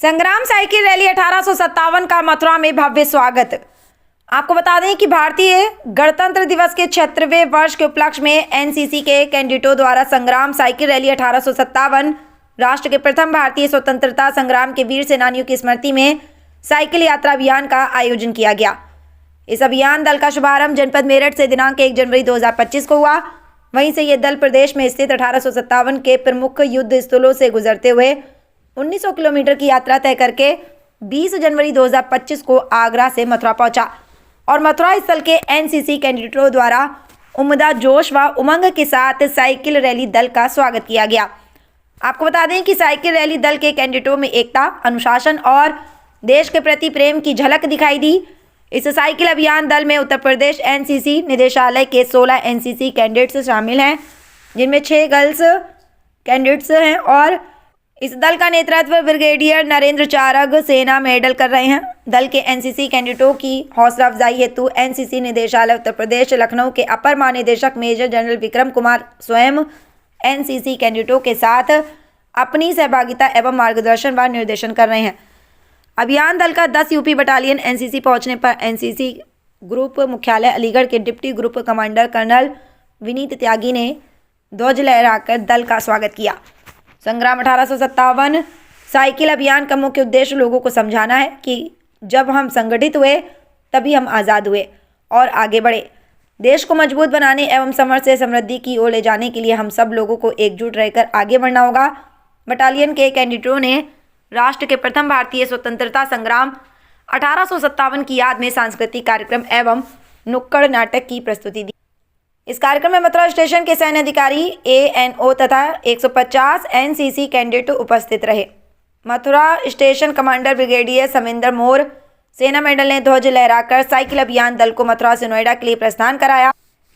संग्राम cycle rally 1857 का मथुरा में भव्य स्वागत। आपको बता दें कि भारतीय गणतंत्र दिवस के 76वें वर्ष के उपलक्ष्य में एनसीसी के कैडेटों द्वारा संग्राम साइकिल रैली 1857 राष्ट्र के प्रथम भारतीय स्वतंत्रता संग्राम के वीर सेनानियों की स्मृति में साइकिल यात्रा अभियान का आयोजन किया गया। इस अभियान दल का शुभारंभ जनपद मेरठ से दिनांक 1 जनवरी 2025 को हुआ। वहीं से ये दल प्रदेश में स्थित 1857 के प्रमुख युद्ध स्थलों से गुजरते हुए 1900 किलोमीटर की यात्रा तय करके 20 जनवरी 2025 को आगरा से मथुरा पहुंचा और मथुरा स्थल के एनसीसी कैडेटों द्वारा उम्दा जोश व उमंग के साथ साइकिल रैली दल का स्वागत किया गया। आपको बता दें कि साइकिल रैली दल के कैडेटों में एकता, अनुशासन और देश के प्रति प्रेम की झलक दिखाई दी। इस साइकिल अभियान दल में उत्तर प्रदेश एनसीसी निदेशालय के 16 एनसीसी कैडेट्स शामिल हैं, जिनमें 6 गर्ल्स कैडेट्स हैं और इस दल का नेतृत्व ब्रिगेडियर नरेंद्र चारग सेना मेडल कर रहे हैं। दल के एनसीसी कैडेटों की हौसला अफजाई हेतु एनसीसी निदेशालय उत्तर प्रदेश लखनऊ के अपर महानिदेशक मेजर जनरल विक्रम कुमार स्वयं एनसीसी कैडेटों के साथ अपनी सहभागिता एवं मार्गदर्शन व निर्देशन कर रहे हैं। अभियान दल का 10 यूपी बटालियन एनसीसी पहुंचने पर एनसीसी ग्रुप मुख्यालय अलीगढ़ के deputy group commander colonel Vineet Tyagi ने ध्वज लहराकर दल का स्वागत किया। संग्राम 1857 साइकिल अभियान का मुख्य उद्देश्य लोगों को समझाना है कि जब हम संगठित हुए तभी हम आज़ाद हुए और आगे बढ़े। देश को मजबूत बनाने एवं समृद्ध से समृद्धि की ओर ले जाने के लिए हम सब लोगों को एकजुट रहकर आगे बढ़ना होगा। बटालियन के कैडेटों ने राष्ट्र के प्रथम भारतीय स्वतंत्रता संग्राम 1857 की याद में सांस्कृतिक कार्यक्रम एवं नुक्कड़ नाटक की प्रस्तुति दी। इस कार्यक्रम में मथुरा स्टेशन के सैन्य अधिकारी एएनओ तथा 150 एनसीसी कैडेट उपस्थित रहे। मथुरा स्टेशन कमांडर ब्रिगेडियर समिंदर मोर सेना मेडल ने ध्वज लहराकर साइकिल अभियान दल को मथुरा से नोएडा के लिए प्रस्थान कराया।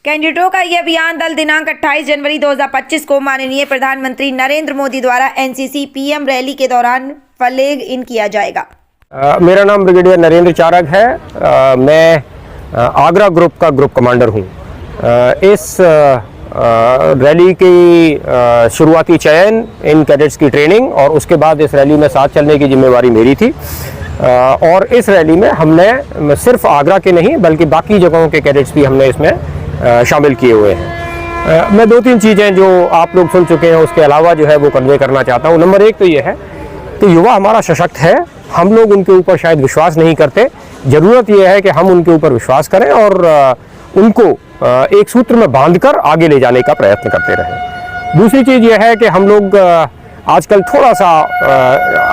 कैडेटों का यह अभियान दल दिनांक 28 जनवरी 2025 को माननीय प्रधानमंत्री नरेंद्र मोदी द्वारा एनसीसी पीएम रैली के दौरान फ्लैग इन किया जाएगा। मेरा नाम ब्रिगेडियर नरेंद्र चारग है। मैं आगरा ग्रुप का ग्रुप कमांडर हूँ। इस रैली की शुरुआती चयन, इन कैडेट्स की ट्रेनिंग और उसके बाद इस रैली में साथ चलने की जिम्मेवारी मेरी थी। और इस रैली में हमने सिर्फ आगरा के नहीं बल्कि बाकी जगहों के कैडेट्स भी हमने इसमें शामिल किए हुए हैं। मैं 2-3 चीज़ें जो आप लोग सुन चुके हैं उसके अलावा जो है वो कन्वे करना चाहता हूँ। नंबर 1 तो ये है कि युवा हमारा सशक्त है, हम लोग उनके ऊपर शायद विश्वास नहीं करते। ज़रूरत यह है कि हम उनके ऊपर विश्वास करें और उनको एक सूत्र में बांधकर आगे ले जाने का प्रयत्न करते रहें। दूसरी चीज़ यह है कि हम लोग आजकल थोड़ा सा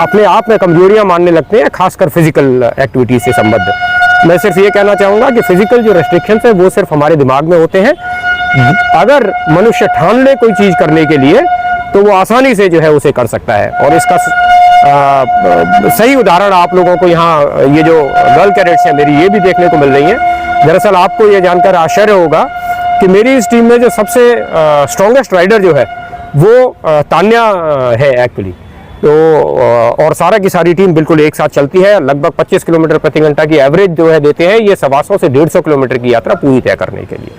अपने आप में कमजोरियां मानने लगते हैं, खासकर फिजिकल एक्टिविटीज़ से संबद्ध। मैं सिर्फ ये कहना चाहूँगा कि फिजिकल जो रेस्ट्रिक्शंस है वो सिर्फ हमारे दिमाग में होते हैं। अगर मनुष्य ठान ले कोई चीज़ करने के लिए तो वो आसानी से जो है उसे कर सकता है। और इसका सही उदाहरण आप लोगों को यहाँ ये जो गर्ल कैडेट्स हैं मेरी, ये भी देखने को मिल रही हैं। दरअसल आपको ये जानकर आश्चर्य होगा कि मेरी इस टीम में जो सबसे स्ट्रॉन्गेस्ट राइडर जो है वो तान्या है एक्चुअली। तो और सारा की सारी टीम बिल्कुल एक साथ चलती है। लगभग 25 किलोमीटर प्रति घंटा की एवरेज जो है देते हैं ये 125 से 150 किलोमीटर की यात्रा पूरी तय करने के लिए।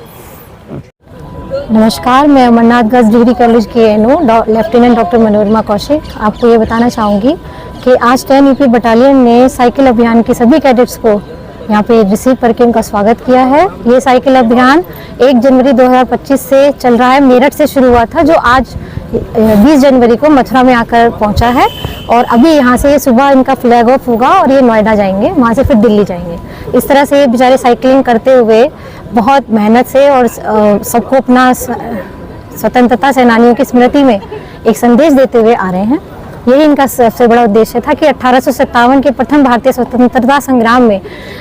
नमस्कार, मैं अमरनाथ गर्ल्स डिग्री कॉलेज की NO lieutenant doctor Manorama Kaushik आपको ये बताना चाहूँगी कि आज 10 यूपी बटालियन ने साइकिल अभियान के सभी कैडेट्स को यहाँ पे रिसीव करके उनका स्वागत किया है। ये साइकिल अभियान 1 जनवरी 2025 से चल रहा है। मेरठ से शुरू हुआ था जो आज 20 जनवरी को मथुरा में आकर पहुँचा है और अभी यहाँ से सुबह इनका फ्लैग ऑफ होगा और ये नोएडा जाएंगे, वहाँ से फिर दिल्ली जाएंगे। इस तरह से ये बेचारे साइकिलिंग करते हुए बहुत मेहनत से और सबको अपना स्वतंत्रता सेनानियों की स्मृति में एक संदेश देते हुए आ रहे हैं। यही इनका सबसे बड़ा उद्देश्य था कि 1857 के प्रथम भारतीय स्वतंत्रता संग्राम में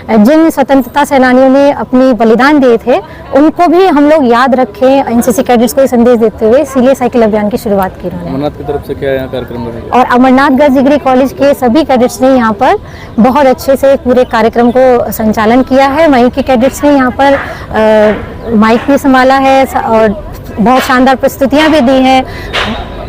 जिन स्वतंत्रता सेनानियों ने अपनी बलिदान दिए थे उनको भी हम लोग याद रखें। एनसीसी कैडेट्स को संदेश देते हुए इसीलिए साइकिल अभियान की शुरुआत की उन्होंने। अमरनाथ की तरफ से क्या यहाँ कार्यक्रम रहेगा? और अमरनाथ गर्ल्स डिग्री कॉलेज के सभी कैडेट्स ने यहाँ पर बहुत अच्छे से पूरे कार्यक्रम को संचालन किया है। वहीं के कैडेट्स ने यहाँ पर माइक भी संभाला है और बहुत शानदार प्रस्तुतियाँ भी दी हैं,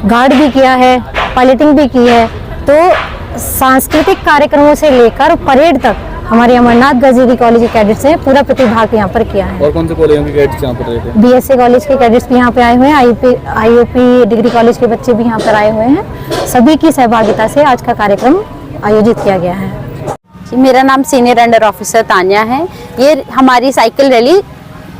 गार्ड भी किया है, पायलटिंग भी की है। तो सांस्कृतिक कार्यक्रमों से लेकर परेड तक हमारे अमरनाथ गर्ल्स डिग्री कॉलेज के कैडेट्स ने पूरा प्रतिभाग यहाँ पर किया है। और कौन से कॉलेजों के कैडेट्स यहाँ पर रहे थे? बीएसए कॉलेज के कैडेट्स भी यहाँ पे आए हुए हैं, आईओपी डिग्री कॉलेज के बच्चे भी यहाँ पर आए हुए हैं। सभी की सहभागिता से आज का कार्यक्रम आयोजित किया गया है। मेरा नाम सीनियर अंडर ऑफिसर तान्या है। ये हमारी साइकिल रैली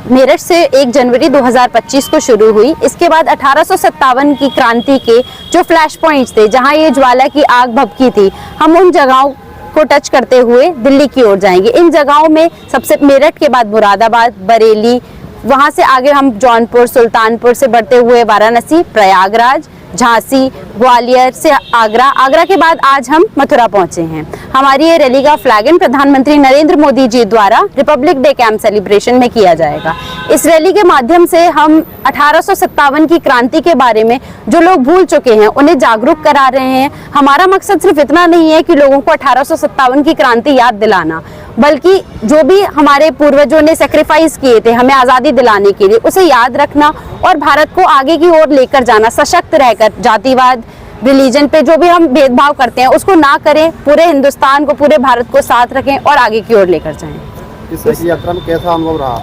मेरठ से 1 जनवरी 2025 को शुरू हुई। इसके बाद 1857 की क्रांति के जो फ्लैश पॉइंट्स थे, जहां ये ज्वाला की आग भभकी थी, हम उन जगहों को टच करते हुए दिल्ली की ओर जाएंगे। इन जगहों में सबसे मेरठ के बाद मुरादाबाद, बरेली, वहां से आगे हम जौनपुर, सुल्तानपुर से बढ़ते हुए वाराणसी, प्रयागराज, झांसी, ग्वालियर से आगरा, आगरा के बाद आज हम मथुरा पहुंचे हैं। हमारी ये रैली का फ्लैगन प्रधानमंत्री नरेंद्र मोदी जी द्वारा रिपब्लिक डे कैंप सेलिब्रेशन में किया जाएगा। इस रैली के माध्यम से हम 1857 की क्रांति के बारे में जो लोग भूल चुके हैं उन्हें जागरूक करा रहे हैं। हमारा मकसद सिर्फ इतना नहीं है कि लोगों को 1857 की क्रांति याद दिलाना, बल्कि जो भी हमारे पूर्वजों ने सेक्रीफाइस किए थे हमें आज़ादी दिलाने के लिए, उसे याद रखना और भारत को आगे की ओर लेकर जाना, सशक्त रहकर। जातिवाद, रिलीजन पे जो भी हम भेदभाव करते हैं उसको ना करें, पूरे हिंदुस्तान को, पूरे भारत को साथ रखें और आगे की ओर लेकर जाएं। इस साइकिल यात्रा में कैसा अनुभव रहा?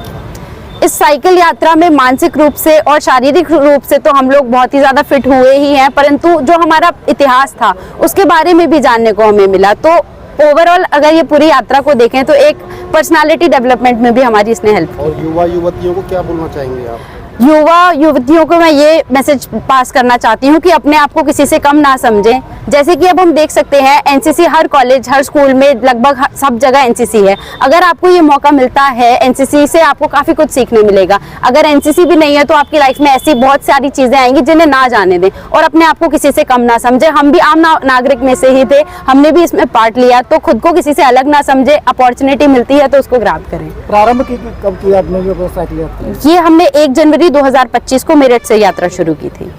इस साइकिल यात्रा में मानसिक रूप से और शारीरिक रूप से तो हम लोग बहुत ही ज़्यादा फिट हुए ही हैं, परंतु जो हमारा इतिहास था उसके बारे में भी जानने को हमें मिला। तो ओवरऑल अगर ये पूरी यात्रा को देखें तो एक पर्सनालिटी डेवलपमेंट में भी हमारी इसने हेल्प की। और युवा युवतियों को क्या बोलना चाहेंगे आप? युवा युवतियों को मैं ये मैसेज पास करना चाहती हूँ कि अपने आप को किसी से कम ना समझें। जैसे कि अब हम देख सकते हैं एनसीसी हर कॉलेज, हर स्कूल में लगभग सब जगह एनसीसी है। अगर आपको ये मौका मिलता है, एनसीसी से आपको काफ़ी कुछ सीखने मिलेगा। अगर एनसीसी भी नहीं है तो आपकी लाइफ में ऐसी बहुत सारी चीज़ें आएंगी जिन्हें ना जाने दें और अपने आप को किसी से कम ना समझे। हम भी आम नागरिक में से ही थे, हमने भी इसमें पार्ट लिया, तो खुद को किसी से अलग ना समझे। अपॉर्चुनिटी मिलती है तो उसको ग्रैब करें। प्रारंभ कब किया आपने साइकिल यात्रा? ये हमने 1 जनवरी 2025 को मेरठ से यात्रा शुरू की थी।